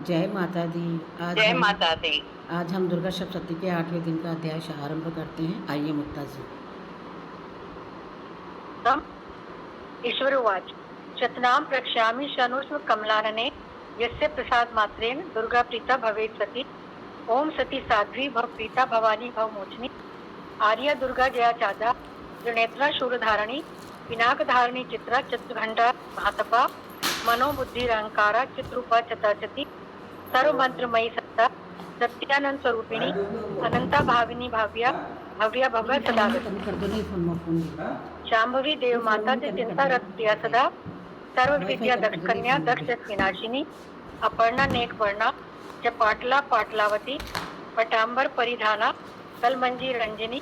जय माता दी। आज जय हम माता दी। आज हम दुर्गा सप्तशती के 8वें दिन का अध्याय आरंभ करते हैं। आइए मुक्ता जी। ईश्वर उवाच शतनां प्रक्ष्यामि शनुष्व कमलानने यस्य प्रसाद मात्रेण दुर्गा प्रीता भवेत् सती। ओम सती साध्वी भव प्रीता भवानी भव मोचनी। आर्या दुर्गा जया चादा त्रिनेत्रा शूलधारिणी पिनाक धारिणी चित्रा चित्रघंटा महातपा मनोबुद्धिरहंकारा चित्रूपा चताचती सर्व मंत्रमयी सत्ता सत्यानंद स्वरूपिणी अनंता भाविनी भाव्या भव्या भव्य सदागति। कर दो नहीं फोन शांभवी देव माता से चिंता रत प्रिया सदा सर्व वाईफाई विद्या कनेक्ट दक्ष कर दो नहीं कन्या फोन दक्ष में। विनाशिनी अपर्णा नेक वर्णा च पाटला पाटलावती पटांबर परिधाना कलमंजी रंजनी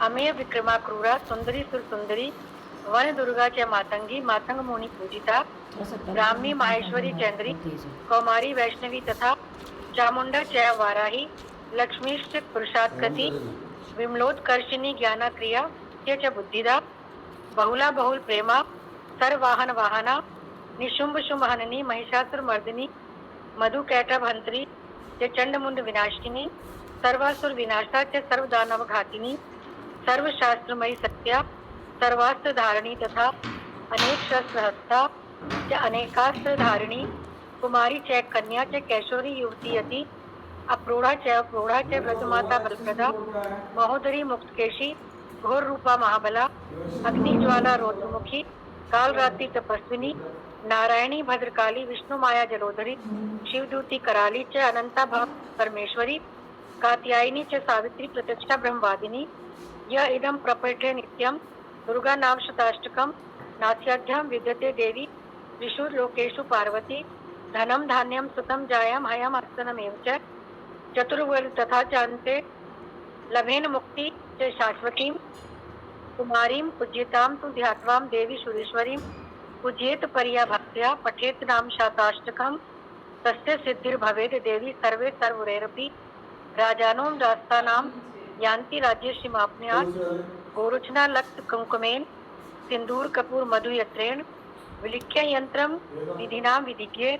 अमेय विक्रमा क्रूरा सुंदरी सुर सुंदरी वन दुर्गा च मातंगी मातंग मुनि पूजिता ब्राह्मी माहेश्वरी चंद्री कौमारी वैष्णवी तथा चामुंडा च वाराही लक्ष्मीश्च पुरुषात्कति विमलोत्कर्षिणी ज्ञाना क्रिया च बुद्धिदा बहुला बहुल प्रेमा सर्वाहन वाहना निशुंभ शुंभ हननी महिषासुर मर्दिनी मधु कैटभ हंत्री च चंडमुंड विनाशिनी सर्वासुर विनाशा च सर्वदानव घातिनी सर्वशास्त्रमयी सत्या सर्वास्त्र धारिणी तथा अनेक शस्त्र हस्ता च अनेकास्त्र धारिणी कुमारी च कन्या च कैशोरी युवती यति अप्रोढ़ा च व्रजमाता बलप्रदा महोदरी मुक्तकेशी घोर रूपा महाबला अग्निज्वाला रौद्रमुखी काल रात्रि तपस्विनी नारायणी भद्रकाली विष्णु माया जलोधरी शिवदूती कराली च अनंता भव परमेश्वरी कात्यायनी च सावित्री प्रतिष्ठा ब्रह्मवादिनी यह इदम प्रपठे नित्यम दुर्गा नाम शताष्टकम नास्याध्यम विद्यते देवी त्रिषु लोकेषु पार्वती धनम धान्यम सुतम जायम हयम हस्तनमेव च चतुर्वर्ग तथा चान्ते लभेन मुक्ति च शाश्वतीं कुमारीं पूज्यतां तु ध्यात्वां देवी सुरेश्वरीं पूज्येत परिया भक्त्या पठेत नाम शाताष्टकं तस्य सिद्धिर्भवेत् देवी सर्वे सर्वैरपि राजानों रास्तानां यान्ति राज्यश्रीमाप्नुयात् गोरुचना लक्त कुंकुमेन सिंदूर कपूर मधु यत्रेण विलिख्य यंत्रम विधिनां विधिज्ञे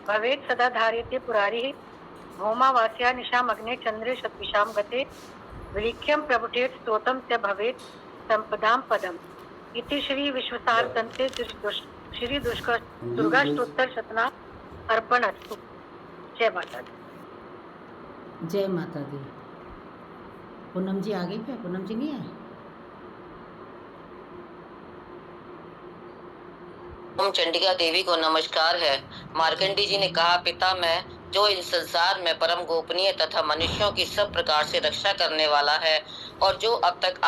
भवेत् सदा धार्यते पुरारिः भौमावास्या निशाम अग्ने चंद्रे शतविशाम गते विलिख्यम प्रभुटेत स्तोत्रम च भवेत् संपदाम पदम। इति श्री विश्वसार तंत्रे श्री दुर्गा स्तोत्र शतना अर्पण अस्तु। जय माता दी। जय माता दी। पूनम जी आ गई क्या? पूनम जी नहीं आए? ओम चंडिका देवी को नमस्कार है। मार्कंडी जी ने कहा, पिता मैं जो इस संसार में परम गोपनीय तथा मनुष्यों की सब प्रकार से रक्षा करने वाला है और जो अब तक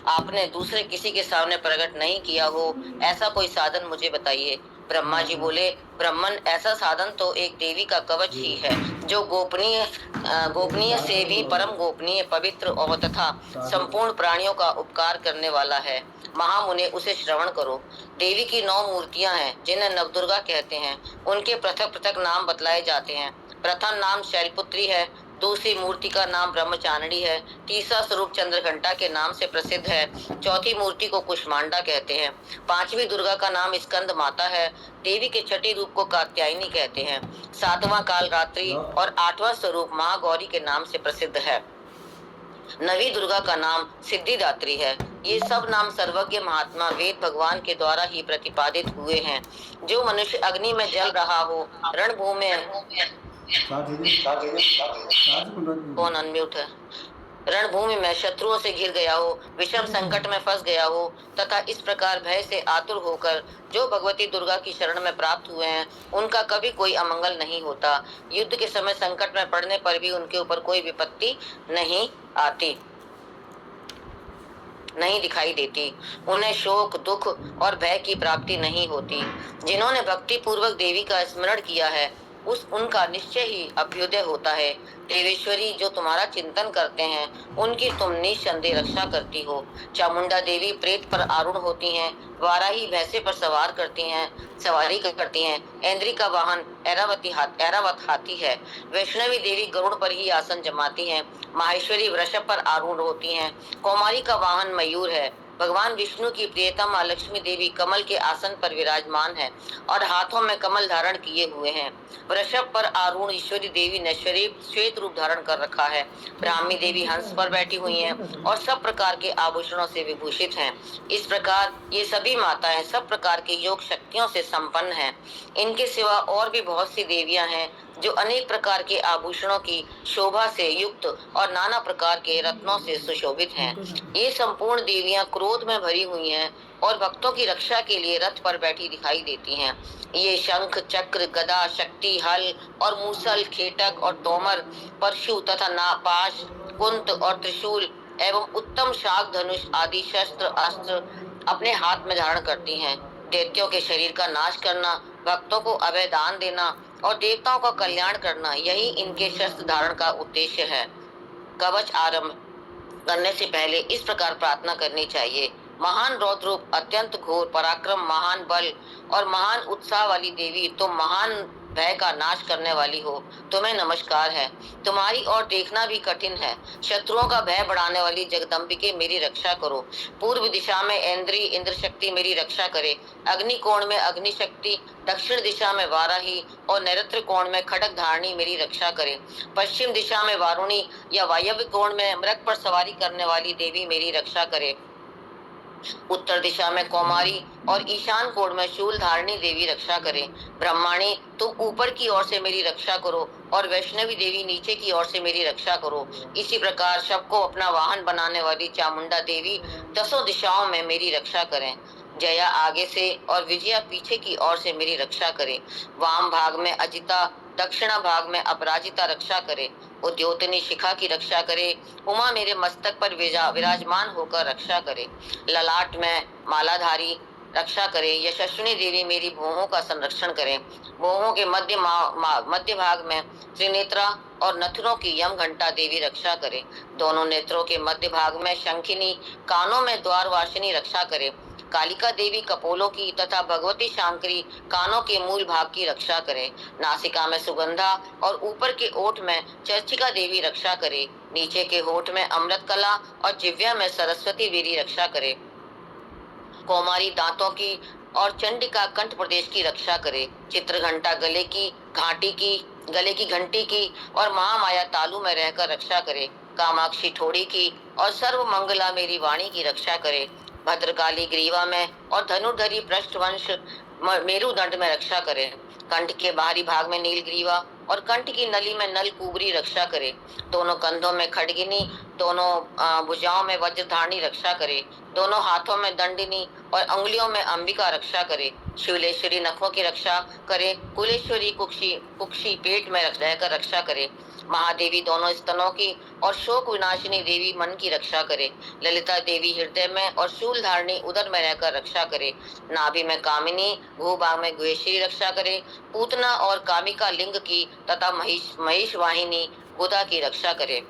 आपने दूसरे किसी के सामने प्रकट नहीं किया हो, ऐसा कोई साधन मुझे बताइए। ब्रह्मा जी बोले, ब्राह्मण ऐसा साधन तो एक देवी का कवच ही है जो गोपनीय से भी परम गोपनीय पवित्र और तथा संपूर्ण प्राणियों का उपकार करने वाला है। महामुने उसे श्रवण करो। देवी की 9 मूर्तियां हैं जिन्हें नवदुर्गा कहते हैं। उनके पृथक पृथक नाम बतलाए जाते हैं। प्रथम नाम शैलपुत्री है, दूसरी मूर्ति का नाम ब्रह्मचारिणी है, तीसरा स्वरूप चंद्रघंटा के नाम से प्रसिद्ध है, चौथी मूर्ति को कुष्मांडा कहते हैं, पांचवी दुर्गा का नाम स्कंद माता है, देवी के छठी रूप को कात्यायनी कहते हैं, सातवां काल रात्रि और 8वां स्वरूप महागौरी के नाम से प्रसिद्ध है। नवी दुर्गा का नाम सिद्धिदात्री है। ये सब नाम सर्वज्ञ महात्मा वेद भगवान के द्वारा ही प्रतिपादित हुए हैं। जो मनुष्य अग्नि में जल रहा हो, रणभूमि कौन अनम्यूट है, रणभूमि में शत्रुओं से घिर गया हो, विषम संकट में फंस गया हो तथा इस प्रकार भय से आतुर होकर जो भगवती दुर्गा की शरण में प्राप्त हुए हैं, उनका कभी कोई अमंगल नहीं होता। युद्ध के समय संकट में पड़ने पर भी उनके ऊपर कोई विपत्ति नहीं आती, नहीं दिखाई देती। उन्हें शोक दुख और भय की प्राप्ति नहीं होती। जिन्होंने भक्ति पूर्वक देवी का स्मरण किया है, उनका निश्चय ही अभ्युदय होता है। देवेश्वरी जो तुम्हारा चिंतन करते हैं, उनकी तुम निसंदेह रक्षा करती हो। चामुंडा देवी प्रेत पर आरूढ़ होती हैं, वाराही भैंसे पर सवारी करती हैं, ऐन्द्री का वाहन ऐरावत हाथी है, वैष्णवी देवी गरुड़ पर ही आसन जमाती हैं, माहेश्वरी वृषभ पर आरूढ़ होती हैं, कौमारी का वाहन मयूर है, भगवान विष्णु की प्रियतम माँ लक्ष्मी देवी कमल के आसन पर विराजमान है और हाथों में कमल धारण किए हुए हैं। वृषभ पर आरूढ़ ईश्वरी देवी ने श्वेत रूप धारण कर रखा है। ब्राह्मी देवी हंस पर बैठी हुई हैं और सब प्रकार के आभूषणों से विभूषित हैं। इस प्रकार ये सभी माताएं सब प्रकार के योग शक्तियों से संपन्न हैं। इनके सिवा और भी बहुत सी देवियां हैं जो अनेक प्रकार के आभूषणों की शोभा से युक्त और नाना प्रकार के रत्नों से सुशोभित हैं। ये संपूर्ण देवियां क्रोध में भरी हुई हैं और भक्तों की रक्षा के लिए रथ पर बैठी दिखाई देती हैं। ये शंख, चक्र, गदा, शक्ति, हल और मूसल, खेटक और तोमर, परशु तथा नापाश, कुंत और त्रिशूल एवं उत्तम शाक, धनुष आदि शस्त्र अस्त्र अपने हाथ में धारण करती हैं। दैत्यों के शरीर का नाश करना, भक्तों को अभय दान देना और देवताओं का कल्याण करना, यही इनके शस्त्र धारण का उद्देश्य है। कवच आरंभ करने से पहले इस प्रकार प्रार्थना करनी चाहिए। महान रौद्र रूप, अत्यंत घोर पराक्रम, महान बल और महान उत्साह वाली देवी, तुम महान भय का नाश करने वाली हो, तुम्हें नमस्कार है। तुम्हारी ओर देखना भी कठिन है। शत्रुओं का भय बढ़ाने वाली जगदम्बिके मेरी रक्षा करो। पूर्व दिशा में इंद्री इंद्र शक्ति मेरी रक्षा करे। अग्नि कोण में अग्नि शक्ति, दक्षिण दिशा में वाराही और नैऋत्य कोण में खड़ग धारणी मेरी रक्षा करे। पश्चिम दिशा में वारुणी या वायव्य कोण में मृग पर सवारी करने वाली देवी मेरी रक्षा करे। उत्तर दिशा में कौमारी और ईशान कोण में शूल धारणी देवी रक्षा करे। ब्रह्माणी, तुम ऊपर की ओर से मेरी रक्षा करो और वैष्णवी देवी नीचे की ओर से मेरी रक्षा करो। इसी प्रकार सबको अपना वाहन बनाने वाली चामुंडा देवी दसों दिशाओं में मेरी रक्षा करें। जया आगे से और विजया पीछे की ओर से मेरी रक्षा करे। वाम भाग में अजिता, दक्षिणा भाग में अपराजिता रक्षा करे। उद्योतनी शिखा की रक्षा करे। उमा मेरे मस्तक पर विराजमान होकर रक्षा करे। ललाट में मालाधारी रक्षा करे। यशस्विनी देवी मेरी भौहों का संरक्षण करे। भौहों के मध्य भाग में त्रिनेत्रा और नथुनों की यम घंटा देवी रक्षा करे। दोनों नेत्रों के मध्य भाग में शंखिनी, कानों में द्वारवासिनी रक्षा करे। कालिका देवी कपोलों की तथा भगवती शांकरी कानों के मूल भाग की रक्षा करे। नासिका में सुगंधा और ऊपर के ओठ में चर्चिका देवी रक्षा करे। नीचे के होठ में अमृत कला और जिह्वा में सरस्वती देवी रक्षा करे। कौमारी दांतों की और चंडिका कंठ प्रदेश की रक्षा करे। चित्र घंटा गले की घंटी की और महामाया तालू में रहकर रक्षा करे। कामाक्षी ठोड़ी की और सर्व मंगला मेरी वाणी की रक्षा करे। भद्रकाली ग्रीवा में और धनुर्धरी पृष्ठवंश मेरुदंड में रक्षा करे। कंठ के बाहरी भाग में नीलग्रीवा और कंठ की नली में नल कुबरी रक्षा करे। दोनों कंधों में खड्गिनी, दोनों भुजाओं में वज्रधारणी रक्षा करे। दोनों हाथों में दंडिनी और अंगुलियों में अंबिका रक्षा करे। शूलेश्वरी नखों की रक्षा करे। कुलेश्वरी कुक्षी पेट में रहकर रक्षा करे। महादेवी दोनों स्तनों की और शोक विनाशिनी देवी मन की रक्षा करे। ललिता देवी हृदय में और शूल धारणी उदर में रहकर रक्षा करे। नाभि में कामिनी, भूभाग में गुहेश्वरी रक्षा करे। पूतना और कामिका लिंग की तथा महेश वाहिनी गुदा की रक्षा करे।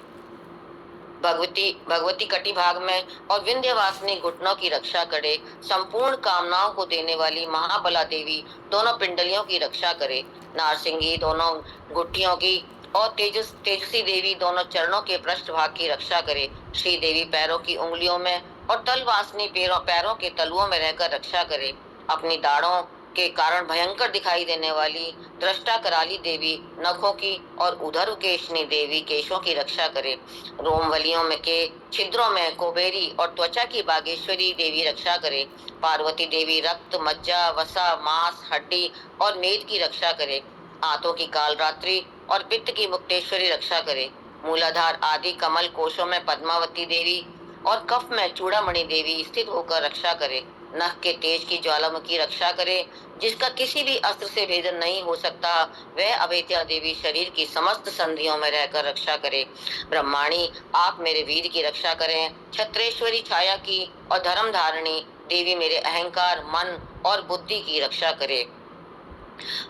भगवती कटी भाग में और विंध्यवासिनी घुटनों की रक्षा करे। संपूर्ण कामनाओं को देने वाली महाबला देवी दोनों पिंडलियों की रक्षा करे। नारसिंगी दोनों गुठियों की और तेजसी देवी दोनों चरणों के पृष्ठ भाग की रक्षा करे। श्री देवी पैरों की उंगलियों में और तलवासनी पैरों के तलुओं में रहकर रक्षा करे। अपनी दाढ़ों के कारण भयंकर दिखाई देने वाली दृष्टा कराली देवी नखों की और उधर केशनी देवी केशों की रक्षा करे। रोमवलियों में के छिद्रों में कुबेरी और त्वचा की बागेश्वरी देवी रक्षा करे। पार्वती देवी रक्त, मज्जा, वसा, मांस, हड्डी और मेद की रक्षा करे। आंतों की कालरात्रि और पित्त की मुक्तेश्वरी रक्षा करे। मूलाधार आदि कमल कोशों में पद्मावती देवी और कफ में चूड़ामणि देवी स्थित होकर रक्षा करे। नख के तेज की ज्वालामुखी रक्षा करे। जिसका किसी भी अस्त्र से भेदन नहीं हो सकता, वह अभेद्या देवी शरीर की समस्त संधियों में रहकर रक्षा करे। ब्रह्माणी, आप मेरे वीर की रक्षा करें। छत्रेश्वरी छाया की और धर्म धारणी देवी मेरे अहंकार, मन और बुद्धि की रक्षा करे।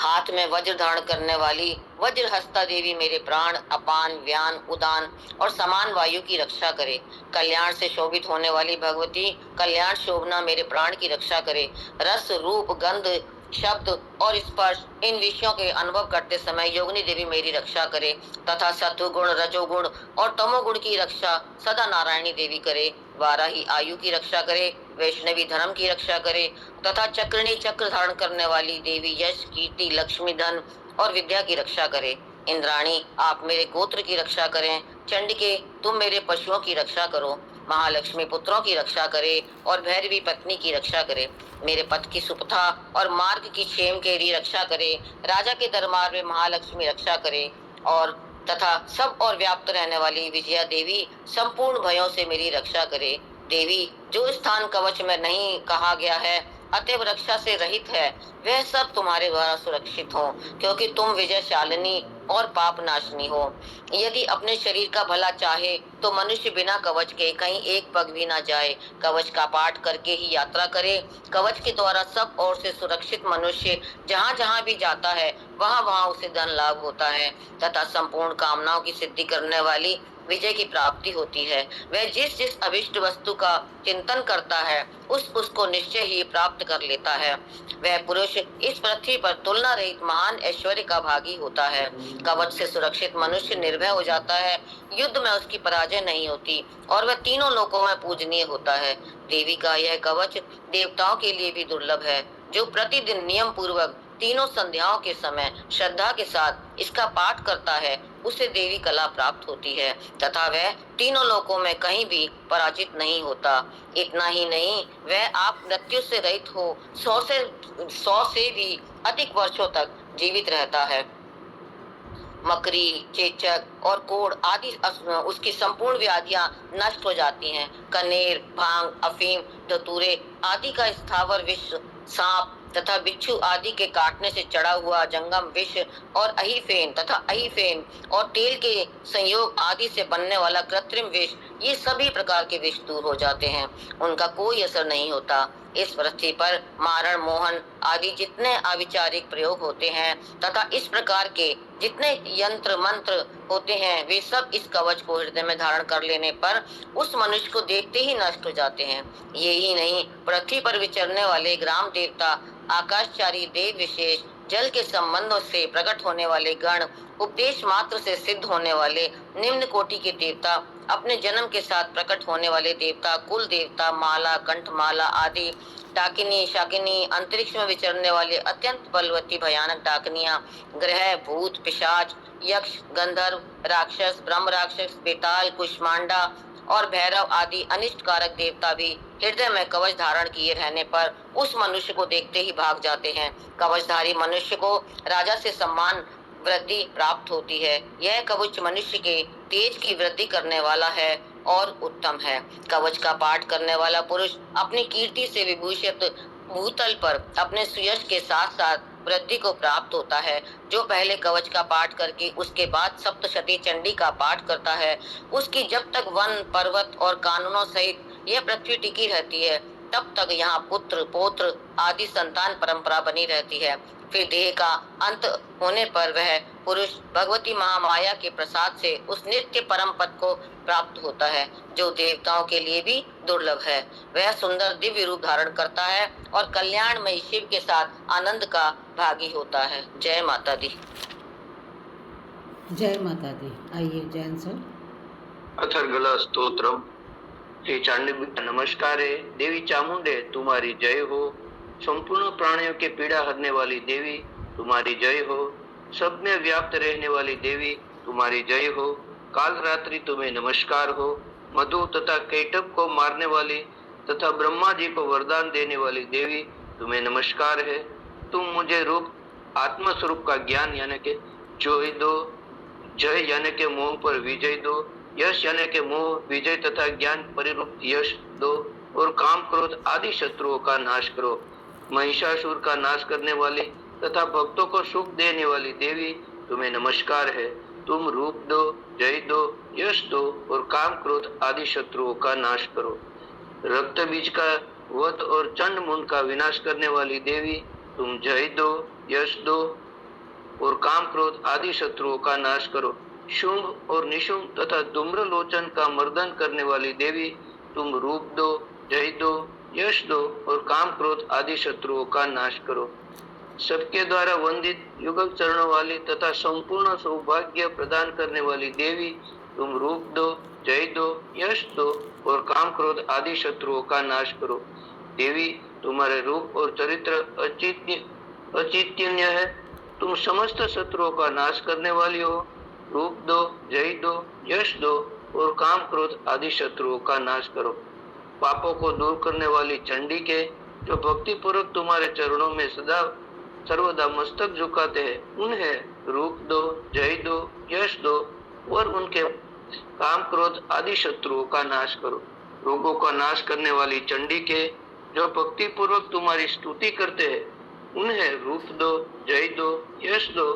हाथ में वज्र धारण करने वाली वज्रहस्ता देवी मेरे प्राण, अपान, व्यान, उदान और समान वायु की रक्षा करे। कल्याण से शोभित होने वाली भगवती कल्याण शोभना मेरे प्राण की रक्षा करे। रस, रूप, गंध, शब्द और स्पर्श इन विषयों के अनुभव करते समय योगिनी देवी मेरी रक्षा करे तथा सत्वगुण, रजोगुण और तमोगुण की रक्षा सदा नारायणी देवी करे। वाराही आयु की रक्षा करे। वैष्णवी धर्म की रक्षा करे तथा चक्रणी चक्र धारण करने वाली देवी यश, कीर्ति, लक्ष्मी, धन और विद्या की रक्षा करे। इंद्राणी, आप मेरे गोत्र की रक्षा करें। चंडिके, तुम मेरे पशुओं की रक्षा करो। महालक्ष्मी पुत्रों की रक्षा करे और भैरवी पत्नी की रक्षा करे। मेरे पथ की सुपथा और मार्ग की क्षेम के लिए रक्षा करे। राजा के दरबार में महालक्ष्मी रक्षा करे और तथा सब और व्याप्त रहने वाली विजया देवी संपूर्ण भयों से मेरी रक्षा करे। देवी, जो स्थान कवच में नहीं कहा गया है अतएव रक्षा से रहित है, वह सब तुम्हारे द्वारा सुरक्षित हो, क्योंकि तुम विजयशालिनी और पाप नाशनी हो। यदि अपने शरीर का भला चाहे तो मनुष्य बिना कवच के कहीं एक पग भी न जाए, कवच का पाठ करके ही यात्रा करे। कवच के द्वारा सब ओर से सुरक्षित मनुष्य जहाँ जहाँ भी जाता है वहाँ वहाँ उसे धन लाभ होता है तथा संपूर्ण कामनाओं की सिद्धि करने वाली विजय की प्राप्ति होती है। वह जिस जिस अभिष्ट वस्तु का चिंतन करता है उसको निश्चय ही प्राप्त कर लेता है। वह पुरुष इस पृथ्वी पर तुलना रहित महान ऐश्वर्य का भागी होता है। कवच से सुरक्षित मनुष्य निर्भय हो जाता है, युद्ध में उसकी पराजय नहीं होती और वह तीनों लोकों में पूजनीय होता है। देवी का यह कवच देवताओं के लिए भी दुर्लभ है। जो प्रतिदिन नियम पूर्वक तीनों संध्याओं के समय श्रद्धा के साथ इसका पाठ करता है उसे देवी कला प्राप्त होती है तथा वह तीनों लोकों में कहीं भी पराजित नहीं होता। इतना ही नहीं, वह आप मृत्यु से रहित हो 100 से भी अधिक वर्षों तक जीवित रहता है। मकरी, चेचक और कोढ़ आदि उसकी संपूर्ण व्याधियां नष्ट हो जाती हैं। कनेर, भांग, अफीम, धतूरे आदि का स्थावर विष, सांप तथा बिच्छू आदि के काटने से चढ़ा हुआ जंगम विष और अहीफेन और तेल के संयोग आदि से बनने वाला कृत्रिम विष, ये सभी प्रकार के विष दूर हो जाते हैं, उनका कोई असर नहीं होता। इस पृथ्वी पर मारण, मोहन आदि जितने अविचारिक प्रयोग होते हैं तथा इस प्रकार के जितने यंत्र मंत्र होते हैं वे सब इस कवच को हृदय में धारण कर लेने पर उस मनुष्य को देखते ही नष्ट हो जाते हैं। ये ही नहीं, पृथ्वी पर विचरने वाले ग्राम देवता, आकाशचारी देव विशेष, जल के संबंधों से प्रकट होने वाले गण, उपदेश मात्र से सिद्ध होने वाले निम्न कोटि के देवता, अपने जन्म के साथ प्रकट होने वाले देवता, कुल देवता, माला, कंठमाला आदि, डाकिनी, शाकिनी, अंतरिक्ष में विचरने वाले अत्यंत बलवती भयानक डाकनियां, ग्रह, भूत, पिशाच, यक्ष, गंधर्व, राक्षस, ब्रह्म राक्षस, बेताल, कुष्मांडा और भैरव आदि अनिष्ट कारक देवता भी हृदय में कवच धारण किए रहने पर उस मनुष्य को देखते ही भाग जाते हैं। कवचधारी मनुष्य को राजा से सम्मान वृद्धि प्राप्त होती है। यह कवच मनुष्य के तेज की वृद्धि करने वाला है और उत्तम है। कवच का पाठ करने वाला पुरुष अपनी कीर्ति से विभूषित भूतल पर अपने सुयश के साथ साथ वृद्धि को प्राप्त होता है। जो पहले कवच का पाठ करके उसके बाद सप्तशती चंडी का पाठ करता है, उसकी जब तक वन, पर्वत और कानूनों सहित यह पृथ्वी टिकी रहती है तब तक यहाँ पुत्र, पौत्र आदि संतान परंपरा बनी रहती है। फिर देह का अंत होने पर वह पुरुष भगवती महामाया के प्रसाद से उस नित्य परम पद को प्राप्त होता है जो देवताओं के लिए भी दुर्लभ है। वह सुंदर दिव्य रूप धारण करता है और कल्याणमयी शिव के साथ आनंद का भागी होता है। जय माता दी। जय माता दी। आइए जैन सर। अथर्गला स्तोत्रम। श्री चांडी नमस्कारे देवी चामुंडे तुम्हारी जय हो। संपूर्ण प्राणियों के पीड़ा हरने वाली देवी तुम्हारी जय हो। सब में व्याप्त रहने वाली देवी तुम्हारी जय हो। काल रात्रि तुम्हें नमस्कार हो। मधु तथा कैटभ को मारने वाली तथा ब्रह्मा जी को वरदान देने वाली देवी तुम्हें नमस्कार है। तुम मुझे रूप आत्म स्वरूप का ज्ञान यानी के जोय दो, जय यानी के मोह पर विजय दो, यश यानी के मोह, विजय तथा ज्ञान परिरूप यश दो और काम क्रोध आदि शत्रुओं का नाश करो। महिषासुर का नाश करने वाली तथा भक्तों को सुख देने वाली देवी तुम्हें नमस्कार है। तुम रूप दो, जय दो, यश दो और काम क्रोध आदि शत्रुओं का नाश करो। रक्त बीज का वध और चंड मुंड का विनाश करने वाली देवी तुम जय दो, यश दो और काम क्रोध आदि शत्रुओं का नाश करो। शुंभ और निशुंभ तथा धूम्र लोचन का मर्दन करने वाली देवी तुम रूप दो, जय दो, यश दो और काम क्रोध आदि शत्रुओं का नाश करो। सबके द्वारा वंदित युगल चरणों वाली तथा संपूर्ण सौभाग्य प्रदान करने वाली देवी तुम रूप दो, जय दो, यश दो और काम क्रोध आदि शत्रुओं का नाश करो। देवी तुम्हारे रूप और चरित्र अचिंत्य है। तुम समस्त शत्रुओं का नाश करने वाली हो। रूप दो, जय दो, यश दो और काम क्रोध आदि शत्रुओं का नाश करो। पापों को दूर करने वाली चंडी के, जो भक्ति पूर्वक तुम्हारे चरणों में सदा सर्वदा मस्तक झुकाते हैं, उन्हें रूप दो, जय दो, यश दो और उनके काम क्रोध आदि शत्रुओं का नाश करो। रोगों का नाश करने वाली चंडी के, जो भक्ति पूर्वक तुम्हारी स्तुति करते हैं, उन्हें रूप दो, जय दो, यश दो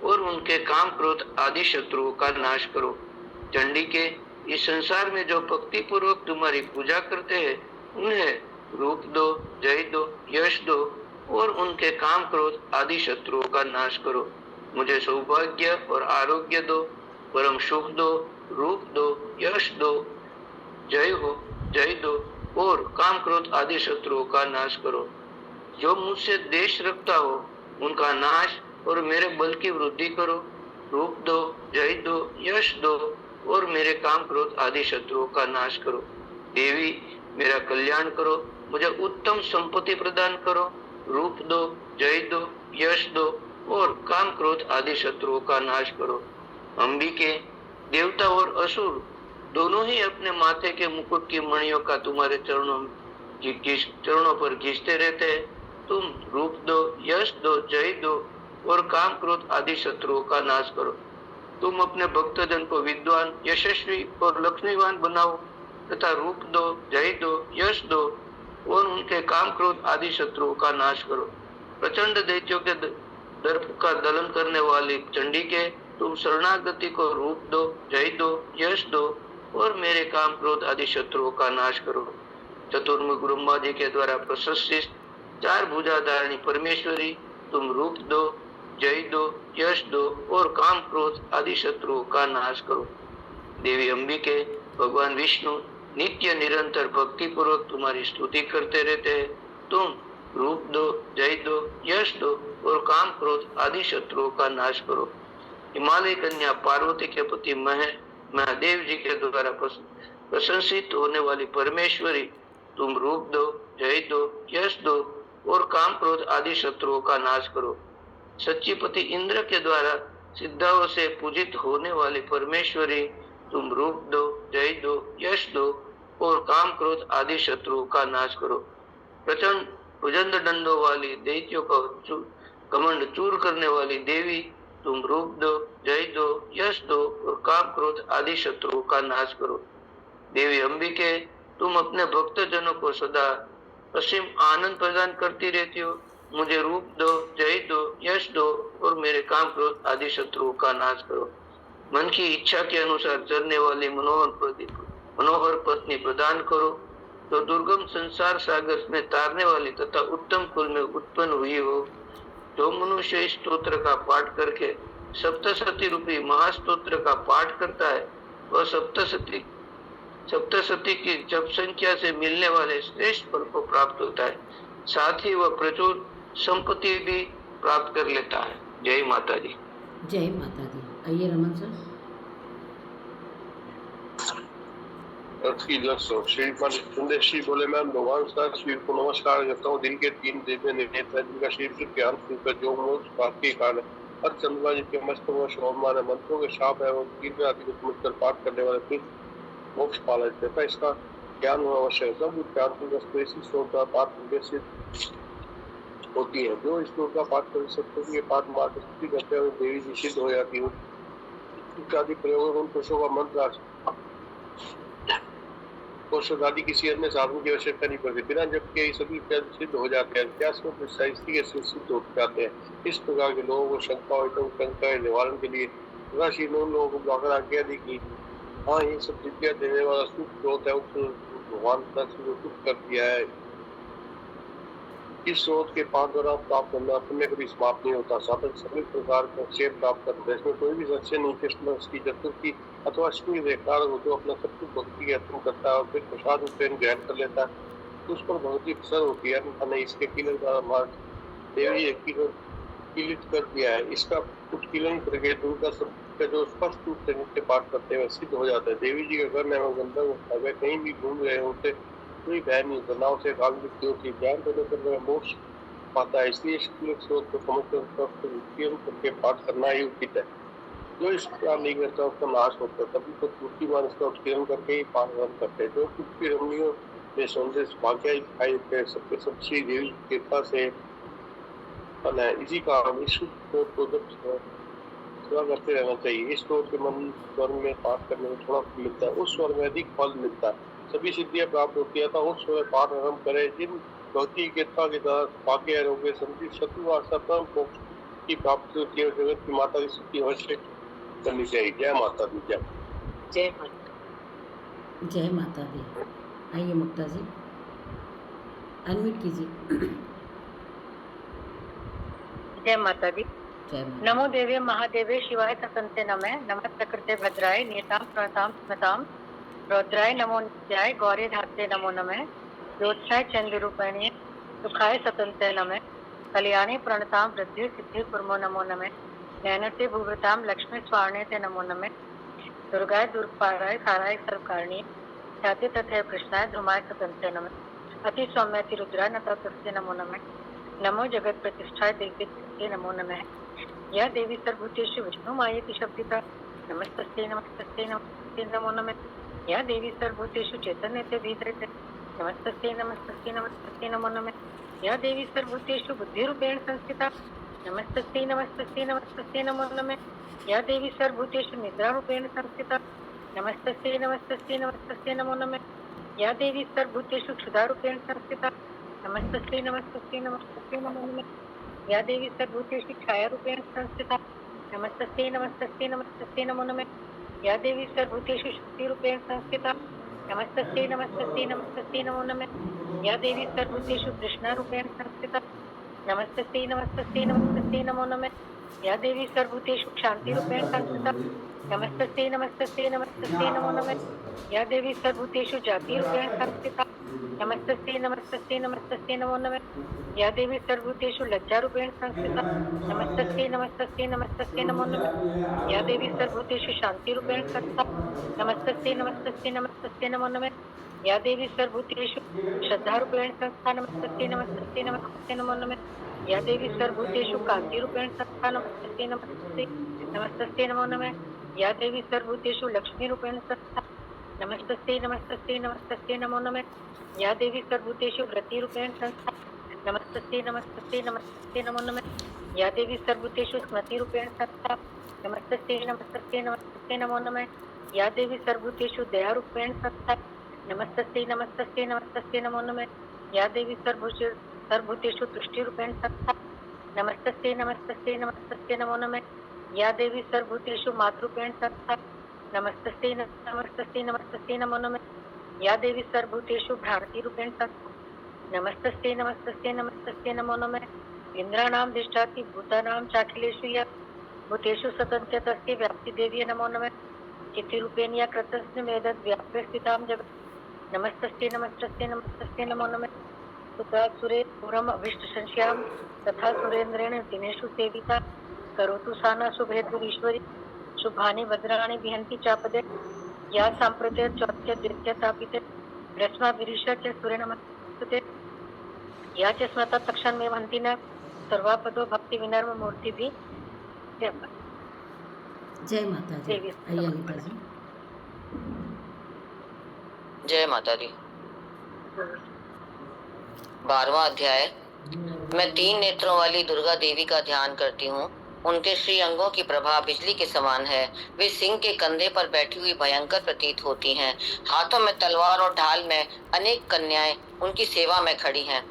और उनके काम क्रोध आदि शत्रुओं का नाश करो। चंडी के, इस संसार में जो भक्ति पूर्वक तुम्हारी पूजा करते हैं, उन्हें रूप दो, जय दो, यश दो और उनके काम क्रोध आदि शत्रुओं का नाश करो। मुझे सौभाग्य और आरोग्य दो, परम सुख दो, रूप दो, यश दो, जय हो, जय दो और काम क्रोध आदि शत्रुओं का नाश करो। जो मुझसे द्वेष रखता हो, उनका नाश और मेरे बल की वृद्धि करो। रूप दो, जय दो, यश दो और मेरे काम क्रोध आदि शत्रुओं का नाश करो। देवी मेरा कल्याण करो, मुझे उत्तम संपत्ति प्रदान करो। रूप दो, जय दो, यश दो और काम क्रोध आदि शत्रुओं का नाश करो। अंबिके, देवता और असुर दोनों ही अपने माथे के मुकुट की मणियों का तुम्हारे चरणों पर घिसते रहते हैं। तुम रूप दो, यश दो, जय दो और काम क्रोध आदि शत्रुओं का नाश करो। तुम अपने भक्तजन को विद्वान, यशस्वी और लक्ष्मीवान बनाओ तथा रूप दो, जय दो, यश दो और उनके काम क्रोध आदि शत्रुओं का नाश करो। प्रचंड दैत्यों के दर्प का दलन करने वाली चंडी के, तुम शरणागति को रूप दो, जय दो, यश दो और मेरे काम क्रोध आदि शत्रुओं का नाश करो। चतुर्मुख ब्रह्मा जी के द्वारा प्रशस्तित चार भुजाधारिणी परमेश्वरी, तुम रूप दो, जय दो, यश दो और काम क्रोध आदि शत्रुओं का नाश करो। देवी अंबिके, भगवान विष्णु नित्य निरंतर भक्ति पूर्वक तुम्हारी स्तुति करते रहते हैं। तुम रूप दो, जय दो, यश दो और काम क्रोध आदि शत्रुओं का नाश करो। हिमालय कन्या पार्वती के पति महादेव जी के द्वारा प्रशंसित होने वाली परमेश्वरी, तुम रूप दो, जय दो, यश दो और काम क्रोध आदि शत्रुओं का नाश करो। सच्चीपति इंद्र के द्वारा सिद्धाओं से पूजित होने वाली परमेश्वरी, तुम रूप दो, जय दो, यश दो और काम क्रोध आदि शत्रुओं का नाश करो। प्रचंड भुजंग दंडों वाली दैत्यों का कमंड चूर करने वाली देवी, तुम रूप दो, जय दो, यश दो और काम क्रोध आदि शत्रुओं का नाश करो। देवी अंबिके, तुम अपने भक्त जनों को सदा असीम आनंद प्रदान करती रहती हो। मुझे रूप दो, जय दो, यश दो और मेरे काम क्रोध आदि शत्रुओं का नाश करो। मन की इच्छा के अनुसार चलने वाली मनोहर पत्नी प्रदान करो। तो दुर्गम संसार सागर में तारने वाली तथा उत्तम कुल में उत्पन्न हुई हो। जो मनुष्य इस स्तोत्र का पाठ करके सप्तशती रूपी महास्तोत्र का पाठ करता है, वह सप्तशती की जप संख्या से मिलने वाले श्रेष्ठ फल को प्राप्त होता है। साथ ही वह प्रचुर संपत्ति भी प्राप्त कर लेता है। जय माता दी। जय माता दी। आइए रमन सर। श्री बोले मैम भगवान सर शिव को नमस्कार करता हूँ। दिन के 3 दिव्य नेत्र जिनका शिव से ज्ञान सुनकर जो मोक्ष प्राप्ति के कारण हर चंद्रमा जी के मस्त व शोभमान मंत्रों के शाप एवं तीव्र आदि को समझकर पाठ करने वाले फिर मोक्ष पाला देता है। इसका ज्ञान होना आवश्यक है। सब ज्ञान श्लोक का पाठ निर्देशित होती है। जो इस श्लोक का पाठ कर सकते हैं, ये पाठ मार्ग स्तुति करते हैं, देवी जी सिद्ध हो जाती है। इत्यादि प्रयोग उन पुरुषों का मंत्र आदि किसी अन्य साधन की आवश्यकता नहीं पड़ती। बिना जब के सभी सिद्ध हो जाते हैं। इतिहास में सिद्ध हो जाते हैं। इस प्रकार के लोगों को शंका निवारण के लिए लोगों को बुलाकर आज्ञा दी कि हाँ, ये सब विद्या देने वाला सुख स्रोत है, भगवान कर दिया है। इस स्रोत के पाठ द्वारा प्राप्त करना पुण्य कभी समाप्त नहीं होता। साधक सभी प्रकार का क्षेत्र प्राप्त करता है। इसमें कोई भी सच्चे नहीं। कृष्ण की चतुर्थी अथवा अष्टमी देखकार हो जो अपना सब कुछ भक्ति के अर्पण करता है और फिर प्रसाद रूपेण ग्रहण कर लेता है, उस पर भक्ति प्रसन्न होती है। मैंने इसके किलन का मार्ग देवी किलित कर दिया है। इसका उत्कीलन करके दुर्गा सबका जो स्पष्ट रूप से नित्य पाठ करते हुए सिद्ध हो जाता है। देवी जी के घर में गंधर्व कहीं भी घूम रहे होते कोई भय नहीं, तनाव से काल मृत्यु की ज्ञान देने पर वह मोक्ष पाता है। इसलिए शुक्ल स्रोत को समझकर करके पाठ करना ही उचित है। जो इस प्रकार नहीं करता उसका नाश होता है। तभी तो बुद्धिमान इसका उत्कीर्ण करके ही पाठ करते हैं। जो कुछ भी रमणियों में सौंदर्य भाग्य दिखाई देते हैं, सबके सब श्री देवी की कृपा से इसी का विश्व को जब सेवा करते रहना चाहिए। इस स्रोत के मन स्वर में पाठ करने में थोड़ा फल मिलता है, उस स्वर में अधिक फल मिलता है, सभी सिद्धियां प्राप्त होती है। तो उस स्वर पाठ आरम्भ करें। जिन भक्ति कृपा के द्वारा भाग्य आरोग्य समृद्धि शत्रु सतम मोक्ष की प्राप्ति होती है। जगत की माता की स्तुति अवश्य करनी चाहिए। जय माता दी। जय जय माता। जय माता दी। आइए मुक्ता जी, अनम्यूट कीजिए। जय माता दी। जय माता। नमो देवे महादेवे शिवाय तसंते नमः। नमः प्रकृते भद्राय नियतां प्रणतां स्मतां रौद्राय नमो नित्याय गौरी धात्रे नमो नमः। ज्योत्साय चंद्रूपिणे सुखाय सतंते नमः। कल्याणी प्रणतां वृद्धि सिद्धि कुर्मो नमो नमः। नयनते भूवृतां लक्ष्मी स्वार्णे ते नमो नमः। दुर्गाय दुर्पाराय काराय सर्वकारिणी ख्याति तथे कृष्णाय ध्रुमाय सतंते नमः। अति सौम्यति रुद्राय नतस्ते नमो नमः। नमो जगत प्रतिष्ठाय देवी नमो नमः। या देवी सर्वभूतेषु विष्णु मायेति शब्दिता नमस्तस्यै नमस्तस्यै नमस्तस्यै नमो नमः। या देवी सर्वभूतेषु चैतन्यते धीरते नमस्तस्यै नमस्तस्यै नमस्तस्यै नमो नमः। या देवी सर्वभूतेषु बुद्धिरूपेण संस्थिता नमस्तस्यै नमस्तस्यै नमस्तस्यै नमो नमः। या देवी सर्वभूतेषु निद्रारूपेण संस्थिता नमस्तस्यै नमस्तस्यै नमस्तस्यै नमो नमः। या देवी सर्वभूतेषु क्षुधारूपेण संस्थिता नमस्तस्यै नमस्तस्यै नमस्तस्यै नमो नमः। या देवी सर्वभूतेषु छायारूपेण संस्थिता नमस्तस्यै नमस्तस्यै नमस्तस्यै नमो नमः। या देवी सर्वभूतेषु शक्तिरूपेण संस्थिता नमस्तस्यै नमस्तस्यै नमस्तस्यै नमो नमः। या देवी सर्वभूतेषु कृष्णारूपेण संस्थिता नमस्तस्यै नमस्तस्यै नमस्तस्यै नमो नमः। या देवी सर्वभूतेषु शान्तिरूपेण संस्थिता नमस्तस्यै नमस्तस्यै नमस्तस्यै नमो नमः। या देवी सर्वभूतेषु जातिरूपेण संस्थिता नमस्तस्यै नमस्तस्यै नमस्तस्यै नमो नमः। या देवी सर्वभूतेषु लज्जारूपेण संस्थिता नमस्तस्यै नमस्तस्यै नमस्तस्यै नमो नमः। या देवी सर्वभूतेषु शान्तिरूपेण संस्थिता नमस्तस्यै नमस्तस्यै नमस्तस्यै नमो नमः। या देवी सर्वभूतेषु श्रद्धारूपेण संस्था नमस्तस्यै नमस्तस्यै नमस्तस्यै नमो नमः। या देवी सर्वभूतेषु कान्तिरूपेण संस्था नमस्तस्यै नमस्तस्यै नमस्तस्यै नमो नमः। या देवी सर्वभूतेषु लक्ष्मीरूपेण संस्था नमस्तस्यै नमस्तस्यै नमस्तस्यै नमो नमः। या देवी सर्वभूतेषु व्रतिरूपेण संस्था नमस्तस्यै नमस्तस्यै नमस्तस्यै नमो नमः। या देवी सर्वभूतेषु स्मृतिरूपेण संस्था नमस्तस्यै नमस्तस्यै नमस्तस्यै नमो नमः। या देवी सर्वभूतेषु दयारूपेण संस्था नमस्तस्यै नमस्तस्यै नमस्तस्यै नमो नमः। या देवी सर्वभूतेषु तुष्टिरूपेण संस्था नमस्तस्यै नमस्तस्यै नमस्तस्यै नमो नमः। या देवी सर्वभूतेषु मातृरूपेण संस्था नमस्तस्यै नमस्तस्यै नमस्तस्यै नमो नमः। या देवी सर्वभूतेषु भ्रांतिरूपेण संस्था नमस्तस्यै नमस्तस्यै नमस्तस्यै नमो नमः। इंद्राणां दिष्टाति भूतानां चाखिलेषु या भूतेषु सतन्त्य तस्यै व्याप्ति देवी नमो नमः। चित्तिरूपेण या कृतस्न वेदद् व्याप्य स्थितां जगत् नमस्तस्यै नमस्तस्यै नमस्तस्यै नमो नमः। सुता सुरे पुरम अभीष्ट संश्याम तथा सुरेंद्रेण दिनेषु सेविता करोतु साना शुभेद्वीश्वरी शुभानि भद्राणि विहन्ति चापदे या सांप्रते चौत्य द्वितीय तापिते रश्मा विरिषा च सूर्य नमस्ते या च स्मृता तक्षण में वंती न सर्वापदो भक्ति विनर्म मूर्ति भी जय माता दी। आइए अनिता जी। जय माता दी। 12वां अध्याय। मैं 3 नेत्रों वाली दुर्गा देवी का ध्यान करती हूँ। उनके श्री अंगों की प्रभा बिजली के समान है। वे सिंह के कंधे पर बैठी हुई भयंकर प्रतीत होती हैं। हाथों में तलवार और ढाल में अनेक कन्याएं उनकी सेवा में खड़ी हैं।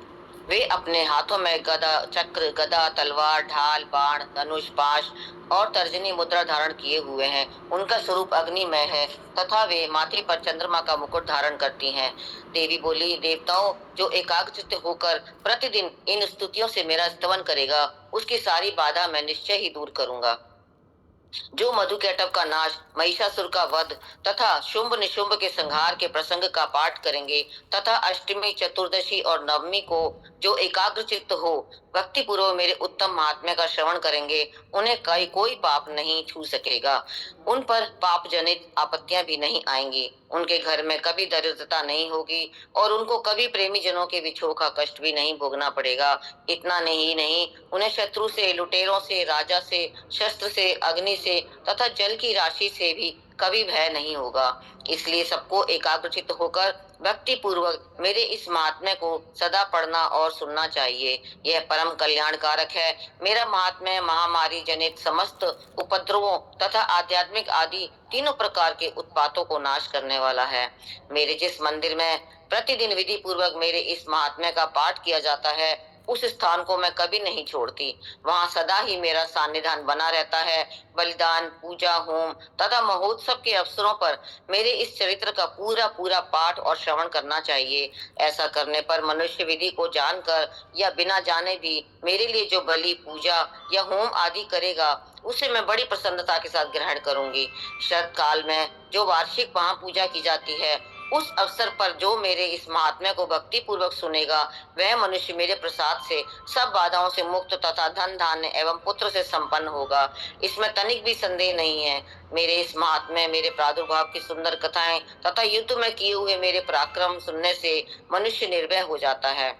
वे अपने हाथों में गदा, चक्र, गदा, तलवार, ढाल, बाण, धनुष, पाश और तर्जनी मुद्रा धारण किए हुए हैं। उनका स्वरूप अग्निमय है तथा वे माथे पर चंद्रमा का मुकुट धारण करती हैं। देवी बोली, देवताओं, जो एकाग्रचित्त होकर प्रतिदिन इन स्तुतियों से मेरा स्तवन करेगा, उसकी सारी बाधा मैं निश्चय ही दूर करूंगा। जो मधुकैटभ का नाश, महिषासुर का वध तथा शुंभ निशुंभ के संहार के प्रसंग का पाठ करेंगे तथा अष्टमी, चतुर्दशी और नवमी को जो एकाग्रचित्त हो भक्ति पूर्वक मेरे उत्तम महात्म्य का श्रवण करेंगे उन्हें कोई पाप नहीं छू सकेगा। उन पर पाप जनित आपत्तियां भी नहीं आएंगी। उनके घर में कभी दरिद्रता नहीं होगी और उनको कभी प्रेमी जनों के विछोह का कष्ट भी नहीं भोगना पड़ेगा। इतना नहीं, उन्हें शत्रु से, लुटेरों से, राजा से, शस्त्र से, अग्नि से तथा जल की राशि से भी कभी भय नहीं होगा। इसलिए सबको एकाग्रचित्त होकर भक्ति पूर्वक मेरे इस महात्म्य को सदा पढ़ना और सुनना चाहिए। यह परम कल्याणकारक है। मेरा महात्म्य महामारी जनित समस्त उपद्रवों तथा आध्यात्मिक आदि तीनों प्रकार के उत्पातों को नाश करने वाला है। मेरे जिस मंदिर में प्रतिदिन विधि पूर्वक मेरे इस महात्म्य का पाठ किया जाता है, उस स्थान को मैं कभी नहीं छोड़ती। वहां सदा ही मेरा सान्निध्यान बना रहता है। बलिदान, पूजा, होम तथा महोत्सव के अवसरों पर मेरे इस चरित्र का पूरा पाठ और श्रवण करना चाहिए। ऐसा करने पर मनुष्य विधि को जानकर या बिना जाने भी मेरे लिए जो बलि, पूजा या होम आदि करेगा, उसे मैं बड़ी प्रसन्नता के साथ ग्रहण करूंगी। शरत काल में जो वार्षिक महापूजा की जाती है, उस अवसर पर जो मेरे इस महात्म्य को भक्ति पूर्वक सुनेगा, वह मनुष्य मेरे प्रसाद से सब बाधाओं से मुक्त तथा धन धान्य एवं पुत्र से संपन्न होगा। इसमें तनिक भी संदेह नहीं है। मेरे इस महात्म्य, मेरे प्रादुर्भाव की सुंदर कथाएं तथा युद्ध में किए हुए मेरे पराक्रम सुनने से मनुष्य निर्भय हो जाता है।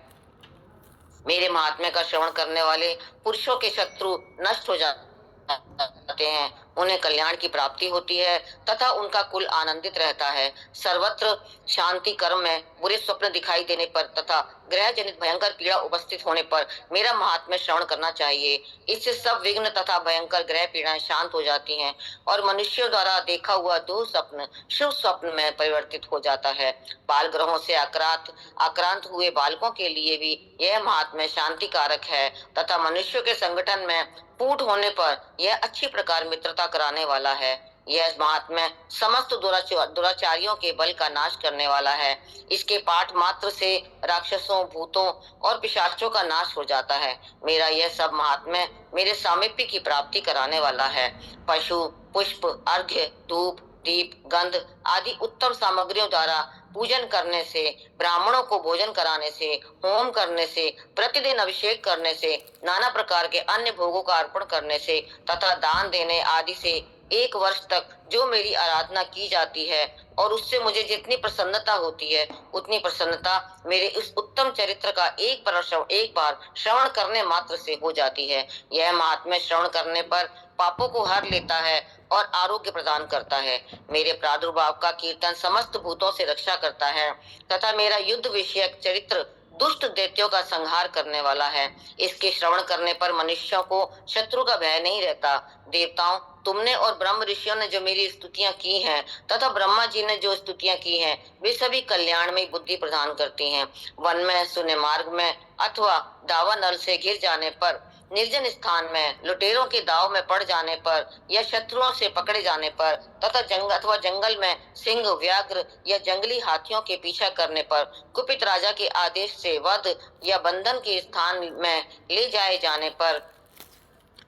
मेरे महात्म्य का श्रवण करने वाले पुरुषों के शत्रु नष्ट हो जाते हैं, उन्हें कल्याण की प्राप्ति होती है तथा उनका कुल आनंदित रहता है। सर्वत्र शांति कर्म में बुरे स्वप्न दिखाई देने पर तथा ग्रह जनित भयंकर पीड़ा उपस्थित होने पर मेरा महात्म्य श्रवण करना चाहिए। इससे सब विघ्न तथा भयंकर ग्रह पीड़ाएं शांत हो जाती हैं और मनुष्यों द्वारा देखा हुआ दुः स्वप्न शुभ स्वप्न में परिवर्तित हो जाता है। बाल ग्रहों से आक्रांत हुए बालकों के लिए भी यह महात्म्य शांति कारक है तथा मनुष्यों के संगठन में फूट होने पर यह अच्छी प्रकार मित्रता कराने वाला है। यह महात्म्य समस्त दुराचारियों के बल का नाश करने वाला है। इसके पाठ मात्र से राक्षसों, भूतों और पिशाचों का नाश हो जाता है। मेरा यह सब महात्म्य मेरे सामीप्य की प्राप्ति कराने वाला है। पशु, पुष्प, अर्घ्य, धूप, दीप, गंध आदि उत्तम सामग्रियों द्वारा पूजन करने से, ब्राह्मणों को भोजन कराने से, होम करने से, प्रतिदिन अभिषेक करने से, नाना प्रकार के अन्य भोगों का अर्पण करने से तथा दान देने आदि से 1 वर्ष तक जो मेरी आराधना की जाती है और उससे मुझे जितनी प्रसन्नता होती है, उतनी प्रसन्नता मेरे इस उत्तम चरित्र का एक बार श्रवण करने मात्र से हो जाती है। यह महात्म्य श्रवण करने पर पापों को हर लेता है और आरोग्य प्रदान करता है। मेरे प्रादुर्भाव का कीर्तन समस्त भूतों से रक्षा करता है तथा मेरा युद्ध विषयक चरित्र दुष्ट दैत्यों का संहार करने वाला है। इसके श्रवण करने पर मनुष्यों को शत्रु का भय नहीं रहता। देवताओं, तुमने और ब्रह्म ऋषियों ने जो मेरी स्तुतियां की हैं तथा ब्रह्मा जी ने जो स्तुतियां की हैं, वे सभी कल्याण में बुद्धि प्रदान करती हैं। वन में, शून्य मार्ग में अथवा दावानल से घिर जाने पर, निर्जन स्थान में, लुटेरों के दाव में पड़ जाने पर या शत्रुओं से पकड़े जाने पर तथा जंगल में सिंह, व्याघ्र या जंगली हाथियों के पीछा करने पर, कुपित राजा के आदेश से वध या बंधन के स्थान में ले जाए जाने पर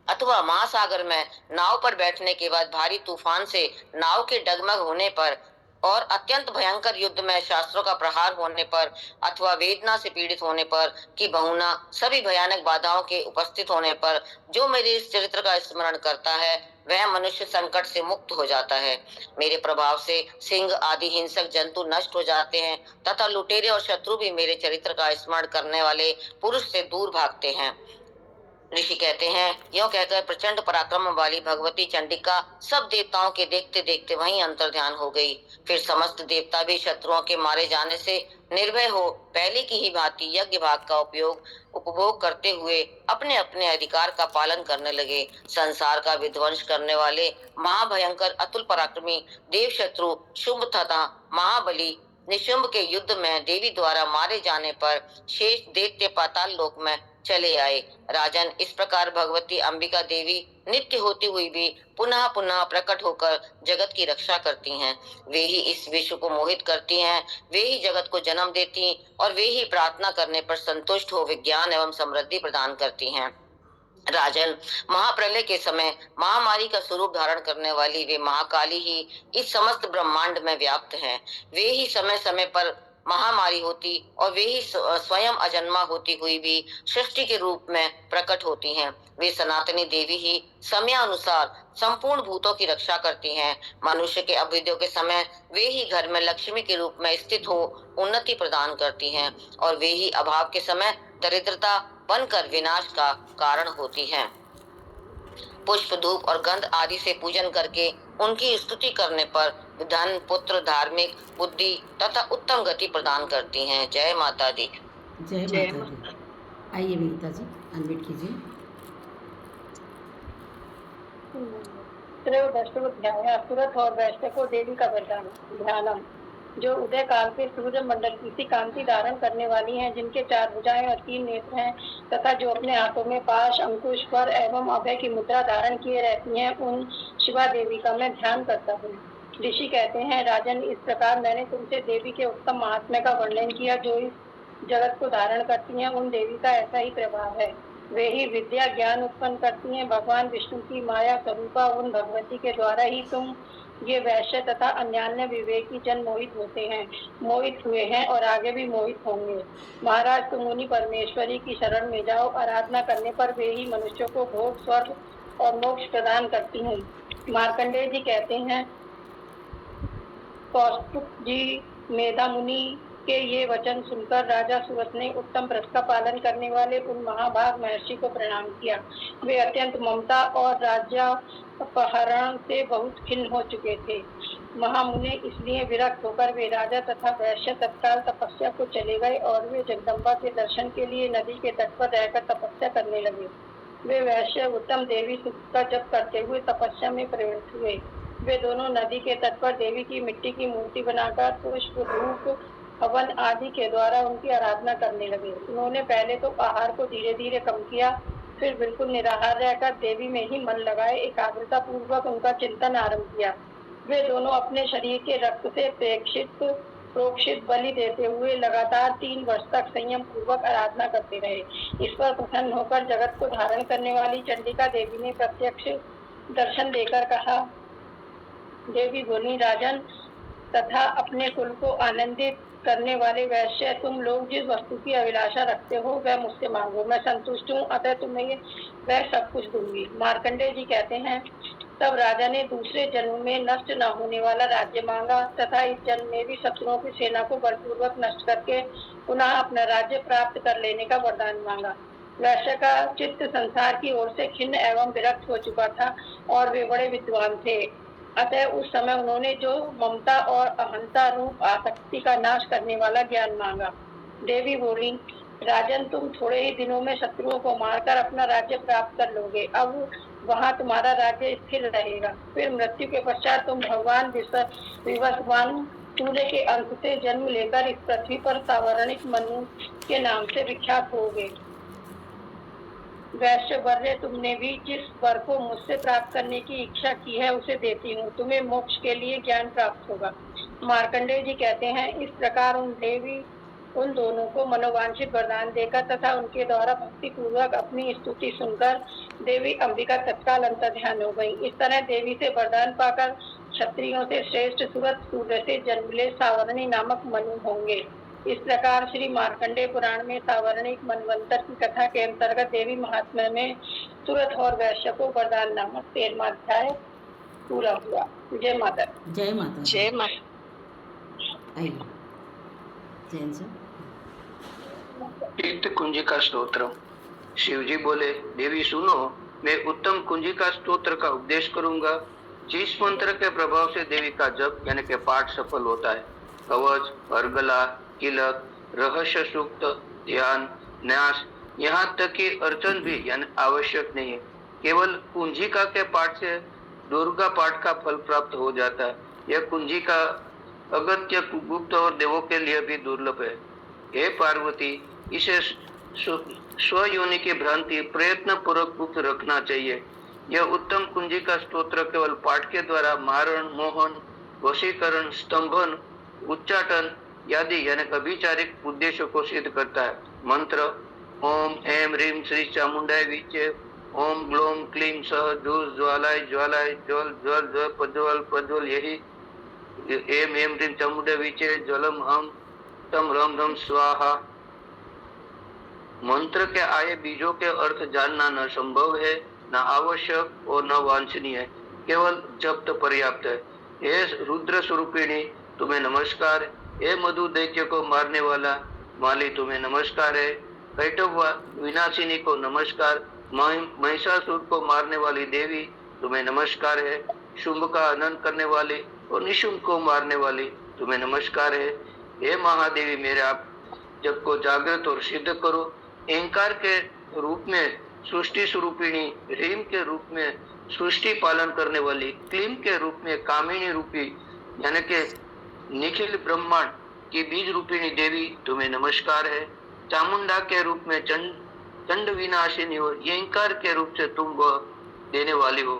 अथवा महासागर में नाव पर बैठने के बाद भारी तूफान से नाव के डगमग होने पर और अत्यंत भयंकर युद्ध में शास्त्रों का प्रहार होने पर अथवा वेदना से पीड़ित होने पर कि बहुना सभी भयानक बाधाओं के उपस्थित होने पर जो मेरे इस चरित्र का स्मरण करता है, वह मनुष्य संकट से मुक्त हो जाता है। मेरे प्रभाव से सिंह आदि हिंसक जंतु नष्ट हो जाते हैं तथा लुटेरे और शत्रु भी मेरे चरित्र का स्मरण करने वाले पुरुष से दूर भागते हैं। ऋषि कहते हैं, यों कहकर प्रचंड पराक्रम वाली भगवती चंडिका सब देवताओं के देखते देखते वहीं अंतर्ध्यान हो गई। फिर समस्त देवता भी शत्रुओं के मारे जाने से निर्भय हो पहले की ही भांति यज्ञ भाग का उपभोग करते हुए अपने अपने अधिकार का पालन करने लगे। संसार का विध्वंस करने वाले महाभयंकर अतुल पराक्रमी देव शत्रु शुंभ तथा महाबली निशुंभ के युद्ध में देवी द्वारा मारे जाने पर शेष दैत्य पाताल लोक में चले आए। राजन, इस प्रकार भगवती अंबिका देवी नित्य होती हुई भी पुनः पुनः प्रकट होकर जगत की रक्षा करती हैं। वे ही इस विश्व को मोहित करती हैं, वे ही जगत को जन्म देती और वे ही प्रार्थना करने पर संतुष्ट हो विज्ञान एवं समृद्धि प्रदान करती हैं। राजन, महाप्रलय के समय महामारी का स्वरूप धारण करने वाली वे महाकाली ही इस समस्त ब्रह्मांड में व्याप्त हैं। वे ही समय समय पर महामारी होती और वे ही स्वयं अजन्मा होती हुई भी सृष्टि के रूप में प्रकट होती हैं। वे सनातनी देवी ही समयानुसार संपूर्ण भूतों की रक्षा करती हैं। मनुष्य के अभ्युदय के समय वे ही घर में लक्ष्मी के रूप में स्थित हो उन्नति प्रदान करती हैं और वे ही अभाव के समय दरिद्रता बनकर विनाश का कारण होती हैं। पुष्प, धूप और गंध आदि से पूजन करके उनकी स्तुति करने पर धन, पुत्र, धार्मिक बुद्धि तथा उत्तम गति प्रदान करती हैं। जय माता दी। जय माता दी। आइए विनीता जी, अनम्यूट कीजिए। त्रयोदशोऽध्यायः सुरथ और वैश्य को देवी का वरदान। ध्यानम। जो उदय काल के सूर्य मंडल की सी कांति धारण करने वाली हैं, जिनके 4 भुजाएं और 3 नेत्र हैं तथा जो अपने हाथों में पाश, अंकुश, पर एवं अभय की मुद्रा धारण किए रहती हैं, उन शिवा देवी का मैं ध्यान करता हूँ। ऋषि कहते हैं, राजन, इस प्रकार मैंने तुमसे देवी के उत्तम महात्म्य का वर्णन किया। जो इस जगत को धारण करती हैं, उन देवी का ऐसा ही प्रभाव है। वे ही विद्या ज्ञान उत्पन्न करती हैं। भगवान विष्णु की माया स्वरूपा उन भगवती के द्वारा ही तुम ये वैश्य तथा अन्यान्य विवेकी जन मोहित होते हैं, मोहित हुए हैं और आगे भी मोहित होंगे। महाराज, तुम मुनि परमेश्वरी की शरण में जाओ। आराधना करने पर वे ही मनुष्यों को भोग, स्वर्ग और मोक्ष प्रदान करती हैं। मार्कंडेय जी कहते हैं, कौस्तुभ जी मेधा मुनि के ये वचन सुनकर राजा सुरथ ने उत्तम व्रत का पालन करने वाले उन महाभाग महर्षि को प्रणाम किया। वे अत्यंत ममता और राज्यापहरण से बहुत खिन्न हो चुके थे। महामुने इसलिए विरक्त होकर वे राजा तथा वैश्य तत्काल तपस्या को चले गए और वे जगदम्बा के दर्शन के लिए नदी के तट पर रहकर तपस्या करने लगे। वे वैश्य उत्तम देवी सुख का जप करते हुए तपस्या में प्रवृत्त हुए। वे दोनों नदी के तट पर देवी की मिट्टी की मूर्ति बनाकर पुष्प, धूप, हवन आदि के द्वारा उनकी आराधना करने लगे। उन्होंने पहले तो आहार को धीरे धीरे कम किया, फिर बिल्कुल निराहार रहकर देवी में ही मन लगाए एकाग्रता पूर्वक उनका चिंतन आरंभ किया। वे दोनों अपने शरीर के रक्त से प्रोक्षित बलि देते हुए लगातार 3 वर्ष तक संयम पूर्वक आराधना करते रहे। इस पर प्रसन्न होकर जगत को धारण करने वाली चंडिका देवी ने प्रत्यक्ष दर्शन देकर कहा, देवी बोली, राजन तथा अपने कुल को आनंदित करने वाले वैश्य, तुम लोग जिस वस्तु की अभिलाषा रखते हो वह मुझसे मांगो, मैं संतुष्ट हूँ, अतः तुम्हें वह सब कुछ दूंगी। मार्कंडेय जी कहते हैं, तब राजा ने दूसरे जन्म में नष्ट न होने वाला राज्य मांगा तथा इस जन्म में भी शत्रुओं की सेना को बलपूर्वक नष्ट करके पुनः अपना राज्य प्राप्त कर लेने का वरदान मांगा। वैश्य का चित्त संसार की ओर से खिन्न एवं विरक्त हो चुका था और वे बड़े विद्वान थे। अतः उस समय उन्होंने जो ममता और अहंता रूप आसक्ति का नाश करने वाला ज्ञान मांगा। देवी बोली, राजन, तुम थोड़े ही दिनों में शत्रुओं को मारकर अपना राज्य प्राप्त कर लोगे। अब वहाँ तुम्हारा राज्य स्थिर रहेगा। फिर मृत्यु के पश्चात तुम भगवान विवस्वान सूर्य के अंश से जन्म लेकर इस पृथ्वी पर सावर्णिक मनु के नाम से विख्यात होगे। वैश्य वर्य, तुमने भी जिस वर को मुझसे प्राप्त करने की इच्छा की है उसे देती हूँ। तुम्हें मोक्ष के लिए ज्ञान प्राप्त होगा। मार्कंडेय जी कहते हैं, इस प्रकार उन दोनों को मनोवांछित वरदान देकर तथा उनके द्वारा भक्ति पूर्वक अपनी स्तुति सुनकर देवी अंबिका तत्काल अंतर्ध्यान हो गई। इस तरह देवी से वरदान पाकर क्षत्रियों से श्रेष्ठ सुरथ सूर्य से जन्मले सावर्णी नामक मनु होंगे। इस प्रकार श्री मार्कंडेय पुराण में सावर्णिक मनवंतर की कथा के अंतर्गत देवी महात्म्य में सुरथ और वैश्य को वरदान नामक 13वां अध्याय पूरा हुआ। जय माता। जय माता। जय माता। आइए जैन सर। तीर्थ कुंजिका स्तोत्र। शिवजी बोले, देवी सुनो, मैं उत्तम कुंजिका स्तोत्र का उपदेश करूंगा। जिस मंत्र के प्रभाव से देवी का जप यानी के पाठ सफल होता है, कवच, अर्गला, किलक, रहस्य सूक्त, ध्यान, न्यास, यहाँ तक कि अर्चन भी यानी आवश्यक नहीं है। केवल कुंजिका के पाठ से दुर्गा पाठ का फल प्राप्त हो जाता है। यह कुंजिका अगत्य, गुप्त और देवों के लिए भी दुर्लभ है। हे पार्वती, इसे स्वयोनि की भ्रांति प्रयत्न पूर्वक गुप्त रखना चाहिए। यह उत्तम कुंजिका स्तोत्र केवल पाठ के द्वारा मारण, मोहन, वशीकरण, स्तंभन, उच्चाटन आदि यानी अभिचारिक उद्देश्यों को सिद्ध करता है। मंत्र ओम ऐं ह्रीं श्री चामुंडाय विचे, ओम ग्लोम क्लीं सह ज्वल ज्वालाय ज्वालाय ज्वल ज्वल ज्वल प्रज्वल प्रज्वल, यही एम ह्रीं चामुंडाय विचे ज्वलम हम तम रम रम स्वाहा। मंत्र के आए बीजों के अर्थ जानना न संभव है, न आवश्यक और न वांछनीय है, केवल जप तो पर्याप्त है। हे रुद्र स्वरूपिणी तुम्हें नमस्कार। हे मधु दैत्य को मारने वाला माली तुम्हें नमस्कार है। कैटव विनाशिनी को नमस्कार। महिषासुर को मारने वाली देवी तुम्हें नमस्कार है। शुंभ का हनन करने वाली और निशुंभ को मारने वाली तुम्हें नमस्कार है। हे महादेवी मेरे आप जब को जागृत और सिद्ध करो। अहंकार के रूप में सृष्टि स्वरूपिणी, ह्रीम के रूप में सृष्टि पालन करने वाली, क्लीम के रूप में कामिनी रूपी यानी कि निखिल ब्रह्मांड की बीज रूपिणी देवी तुम्हें नमस्कार है। चामुंडा के रूप में चंड विनाशिनी हो, अहंकार के रूप से तुम वह देने वाली हो।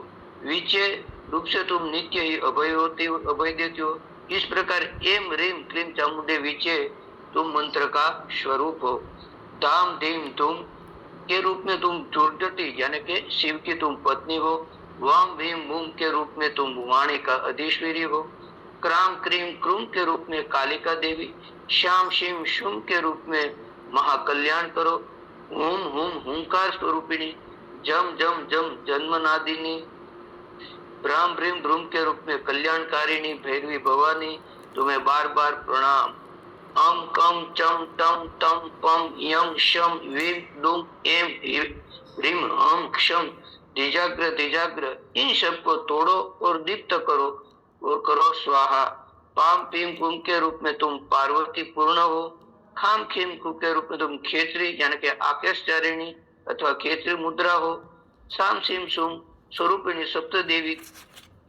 विचे रूप से तुम नित्य ही अभय होती हो, अभय देती हो। इस प्रकार एम रीम क्लीम चामुंडे विचे तुम मंत्र का स्वरूप हो। धाम धीम तुम के रूप में तुम दुर्जटी यानी कि शिव की तुम पत्नी हो। वाम भीम मूम के रूप में तुम वाणी का अधीश्वरी हो। क्राम क्रीम क्रूम के रूप में कालिका देवी। श्याम शिम शुम के रूप में महाकल्याण करो। हुम हुम हुंकार स्वरूपिणी। जम जम जम जन्मनादिनी। ब्राह्म ब्रीम ब्रूम के रूप में कल्याणकारिणी भैरवी भवानी तुम्हें बार बार प्रणाम। अम कम चम टम तम पम यम शम वीम दुम एम ह्रीम हम क्षम दिजाग्र दिजाग्र इन सब को तोड़ो और दीप्त करो और करो स्वाहा। पाम पीम कुम के रूप में तुम पार्वती पूर्ण हो। खाम खीम कु के रूप में तुम खेत्री यानी कि आकाशचारिणी अथवा खेत्री मुद्रा हो। साम सीम सुम स्वरूपिणी सप्त देवी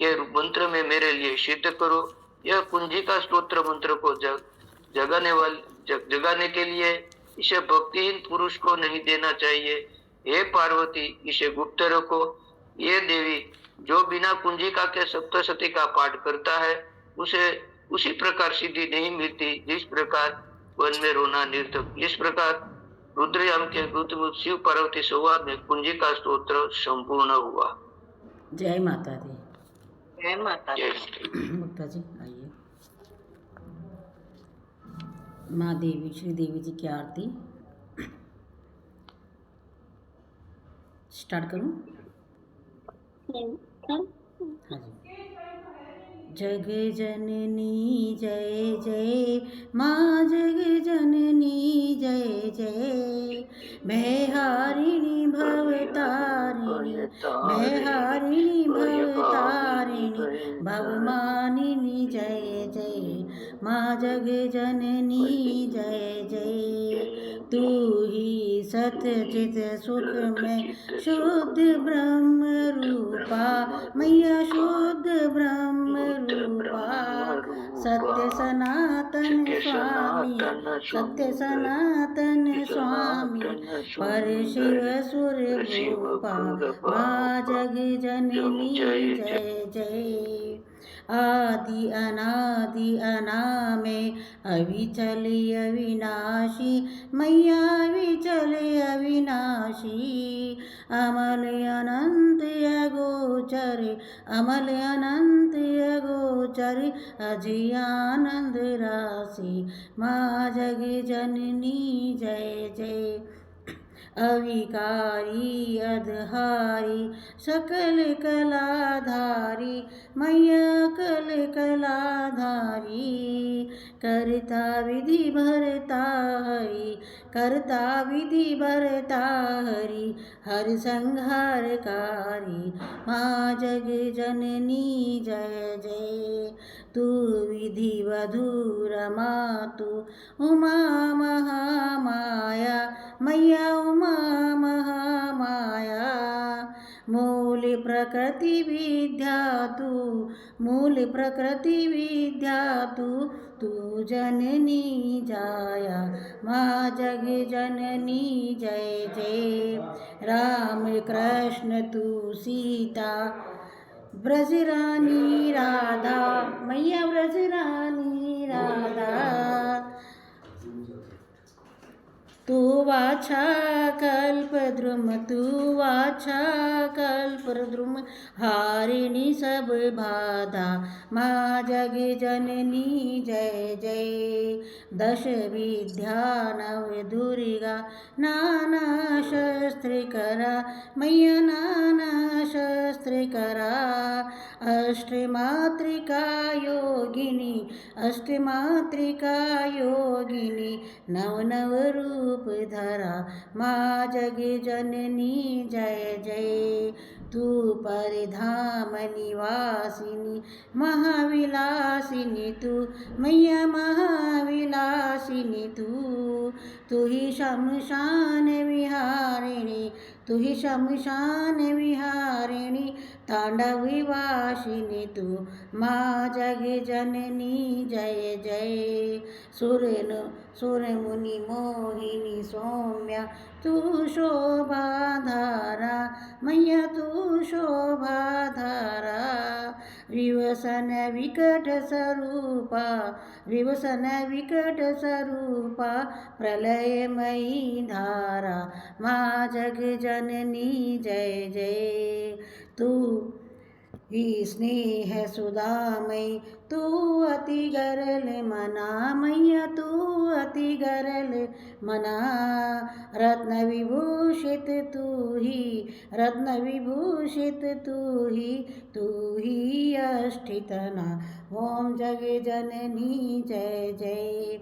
के मंत्र में मेरे लिए सिद्ध करो। यह कुंजिका स्तोत्र मंत्र को जगाने के लिए इसे भक्तिहीन पुरुष को नहीं देना चाहिए। हे पार्वती इसे गुप्त रखो। ये देवी जो बिना कुंजिका के सप्तशती का पाठ करता है उसे उसी प्रकार सिद्धि नहीं मिलती जिस प्रकार वन में रोना नृत्य। इस प्रकार रुद्रयाम के शिव पार्वती संवाद में कुंजिका स्तोत्र संपूर्ण हुआ। जय माता दी। जय माता दी। मुक्ता जी आइए। माँ देवी श्री देवी जी की आरती स्टार्ट करूं? हाँ जी। जग जननी जय जय माँ जग जननी जय जय। भयहारिणी भवतारिणी भयहारिणी भवतारिणी भवमानिनी जय जय माँ जग जननी जय जय। तू ही सतचित सुख में शुद्ध ब्रह्म रूपा मैया शुद्ध ब्रह्म रूपा। सत्य सनातन स्वामी सत्य सनातन स्वामी पर शिव सुर रूपा माँ जग जननी जय जय। आदि अनादि अनामे अविचल अविनाशी मैया विचल अविनाशी। अमल अनंत अगोचर अमल अनंत अगोचर अजय आनंद राशि माँ जग जननी जय जय। अविकारी अधहारी सकल कलाधारी मैया कल कलाधारी। करता विधि भरता हरि करता विधि भरता हरि हर संहारकारी माँ जग जननी जय जय। तू विधि वधूर मातु उमा महामाया मैया उमा महामाया। मूल प्रकृति विद्या तू मूल प्रकृति विद्या तू जननी जाया माँ जग जननी जय जय। राम कृष्ण तू सीता ब्रजरानी राधा मैया ब्रजरानी राधा। तू वाछा कल्पद्रुम, तू वाछा कल्पद्रुम, हारिणी सब बाधा, माँ जग जननी जय जय। दश विद्या नव दुर्गा, नाना शस्त्र करा, मैया नाना शस्त्र करा। अष्टमात्रिका योगिनी, अष्टमात्रिका योगिनी, नव नव रूप धरा, माँ जग जननी जय जय। तू परधाम निवासिनी, महाविलासिनी तू, मैया महाविलासिनी तू ही शमशान विहारिणी, तू ही शमशान विहारिणी, तांडवी वासिनी तू, माँ जग जननी जय जय। सुर मुनि मोहिनी सौम्या, तू शोभा धारा, मैया तू शोभा धारा। विवसन विकट स्वरूपा, विवसन विकट स्वरूपा, प्रलयमयी धारा, माँ जग जननी जय जय। तू ही स्नेह सुधामयी, तू अति गरल मना, मैया तू अति गरल मना। रत्न विभूषित तू ही, रत्न विभूषित तू ही अष्टितना, ओम जग जननी जय जय।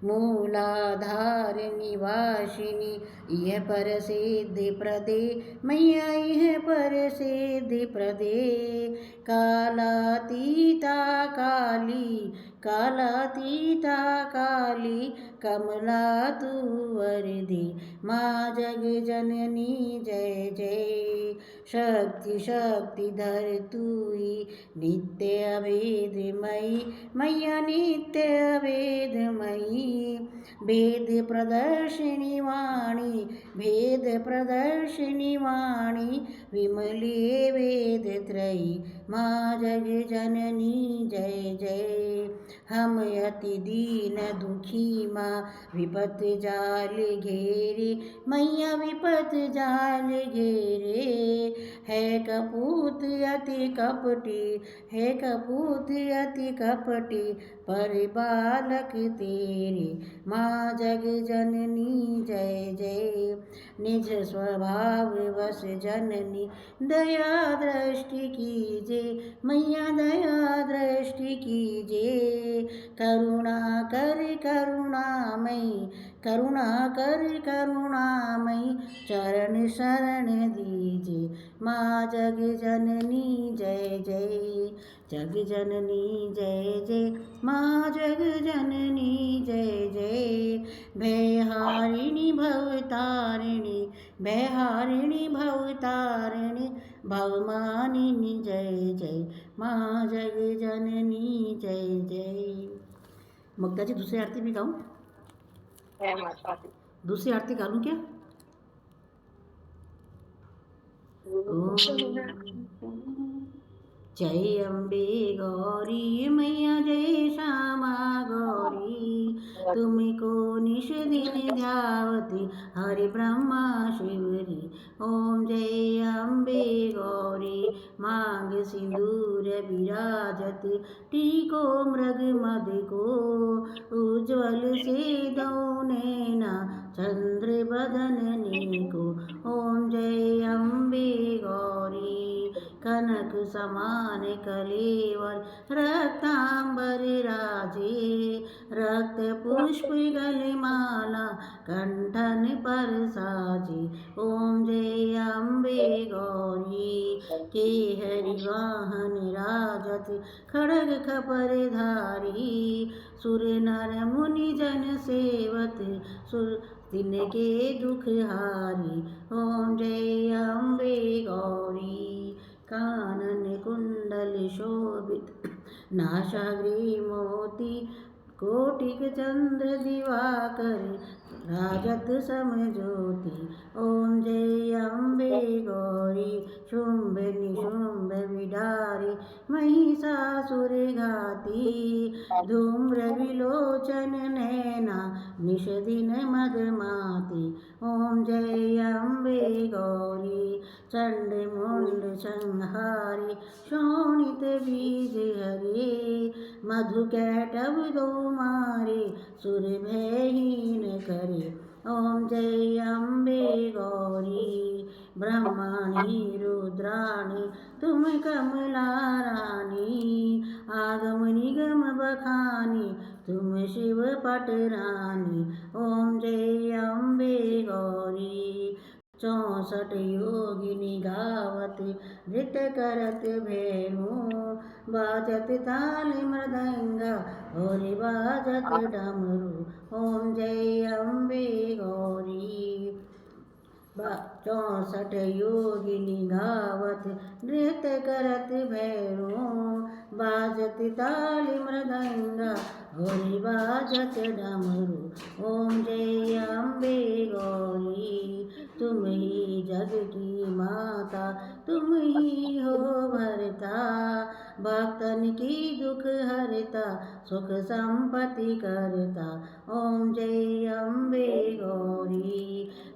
मूलाधार निवासिनी, यह पर सिद्धि प्रदे, मैया यह पर सिद्धि प्रदे। कालातीता काली, कालातीता काली, कमला तू वरदे, माँ जग जननी जय जय। शक्ति शक्तिधर तू ही, नित्य अभेदमयी, मैया नित्य अभेदमयी। भेद प्रदर्शिनी वाणी, भेद प्रदर्शिनी वाणी, विमले वेद त्रयी, माँ जग जननी जय जय। हम अति दीन दुखी माँ, विपत जाल घेरे, मैया विपत जाल घेरे। है कपूत अति कपटी, है कपूत अति कपटी, पर बालक तेरे, माँ जग जननी जय जय। निज स्वभाव वश जननी, दया दृष्टि कीजे, मैया दया दृष्टि कीजे। करुणा कर करुणामयी, करुणा कर करुणामयी, चरण शरण दीजे, माँ जग जननी जय जय। जग जननी जय जय, माँ जग जननी जय जय। भयहारिणी भवतारिणी, भयहारिणी भवतारिणी, भवमानिनी जय जय, माँ जग जननी जय जय। मुग्धा जी दूसरी आरती भी गाऊं? दूसरी आरती गा लूं क्या? जय अम्बे गौरी मैया, जय श्यामा गौरी, तुमको निश दिन ध्यावती, हरि ब्रह्मा शिवरी। ओम जय अम्बे गौरी, मांग सिंदूर विराजत, टीको मृग मद को, उज्ज्वल से दो नैना, चंद्र बदन नीको। ओम जय अम्बे गौरी, कनक समान कलेवर, रक्तांबर राजे, रक्त पुष्प गलमाला, कंठन पर साजे। ओम जय अम्बे गौरी, के हरि वाहन राजत, खड़ग खपर धारी, सुर नर मुनि जन सेवत, सुर तिनके दुख हारी। ओम जय अम्बे गौरी, कानन कुंडल शोभित, नासाग्रे मोती, कोटिक चंद्र दिवाकर, राजत समज्योति। ओम जय अम्बे गौरी शुंभ निशुंभ विडारी महिषासुर घाती धूम्र विलोचन नैना निषदिन मदमाती। ओम जय अम्बे गौरी चंड मुंड संहारी शोणित बीज हरे मधु कैटभ दो मारे सुर भयहीन करे। ओम जय अम्बे गौरी ब्रह्मणि रुद्राणि तुम कमला रानी आगम निगम बखानी तुम शिव पटरानी। ओम जय अम्बे गौरी 64 योगिनी गावत नृत्य करत भेनु बाजत ताल मृदंग और बाजत डमरू। ओम जय अम्बे गौरी 64 योगिनी गावत नृत्य करत भैरो बाजत ताल मृदंग और बाजत डमरू। ओम जय अम्बे गौरी तुम ही जग की माता तुम ही हो भरता भक्तन की दुख हरता सुख संपत्ति करता। ओम जय अम्बे गौरी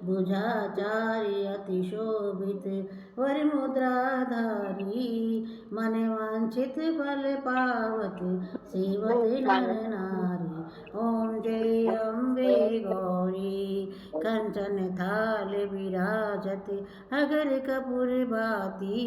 भुजाचार्य अति शोभित वर मुद्राधारी मन वांछित फल पावत सेवत नर नारी। ओम जय अम्बे गौरी कंचन थाल विराजत अगर कपूर भाती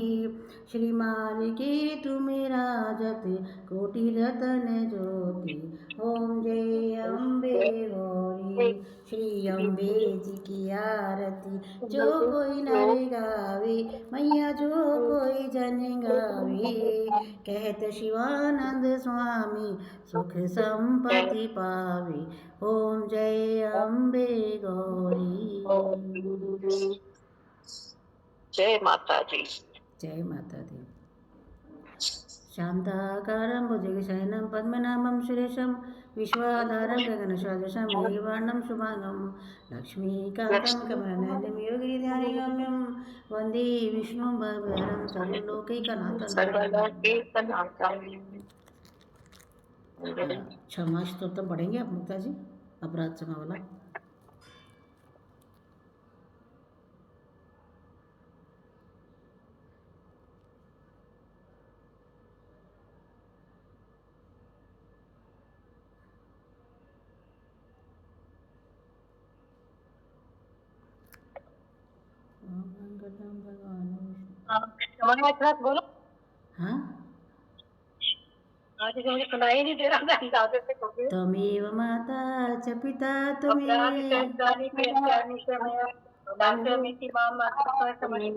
श्रीमाल के तुम राजत कोटि रतन ज्योति। ओम जय अम्बे गौरी श्री अम्बे जी की आरती जो कोई नर गावे मैया जो कोई जन गावे कहत शिवानंद स्वामी सुख संपत्ति पावे। ओम जय अम्बे गौरी। जय माता दी। जय माता दी। शांताकारं भुजगशयनं पद्मनाभं सुरेशं विश्वाधारं गगनसदृशं मेघवर्णं शुभांगं लक्ष्मीकान्तं कमलनयनं योगिध्यानगम्यं वन्दे विष्णुं भवहरं सर्वलोकैकनाथं। क्षमा स्तोत्रम पढ़ेंगे आप मुक्ता जी अपराध क्षमा वाला। बोलो। हाँ आज मुझे सुनाई नहीं दे रहा था अंदाजे से कोई। त्वमेव माता च पिता त्वमेव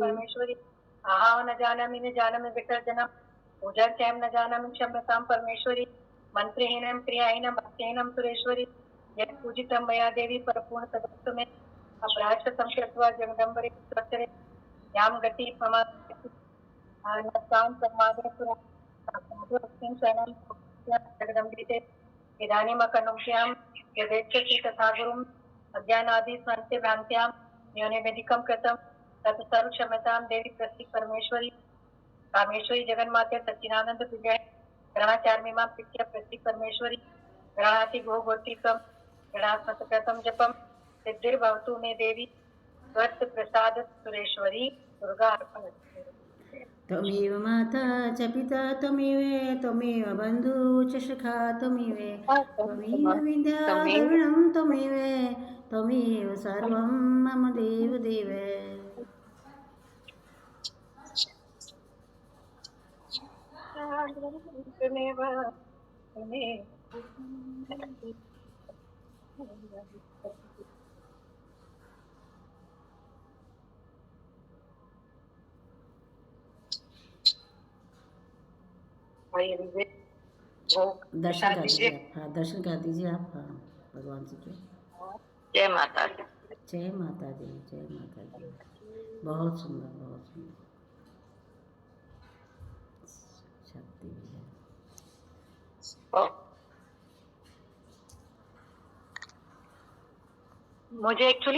परमेश्वरी आहा न जानामि न जानामि विसर्जनम पूजा चैम न जानामि क्षम्यतां परमेश्वरी मंत्रहीनं क्रियाहीनं भक्तिहीनं सुरेश्वरी यत् पूजितं मया देवी परिपूर्ण तदस्तु मे अपराधं कृत्वा जगदम्बरे स्वच्छरे यां गति मम नस्तां प्रमादे जगदम्बिते इदानीमकनुक्ष्यां यदेच्छसि तथा गुरुम् अज्ञानादि संस्ते भ्रान्त्यां योनिवेदिकं कृतं तत् सर्व क्षम्यतां देवी प्रसीद परमेश्वरी कामेश्वरी जगन्माते सच्चिदानंद विजय ग्रहणाचार्मिमां प्रीत्या प्रसीद परमेश्वरी ग्रहणाति गोगोत्रिकं ग्रहणात्मकं जपं सिद्धिर्भवतु मे देवी स्वस्थ प्रसाद सुरेश्वरी दुर्गा अर्पणमस्तु। त्वमेव माता च पिता त्वमेव बन्धु च सखा त्वमेव विद्या द्रविणं त्वमेव सर्वं मम देव देव। दर्शन कर दीजिए आप। हाँ दर्शन कर दीजिए आप। हाँ भगवान जी के। जय माता दी। जय माता दी। जय माता दी। बहुत सुंदर बहुत सुंदर शक्ति भी है। मुझे एक्चुअली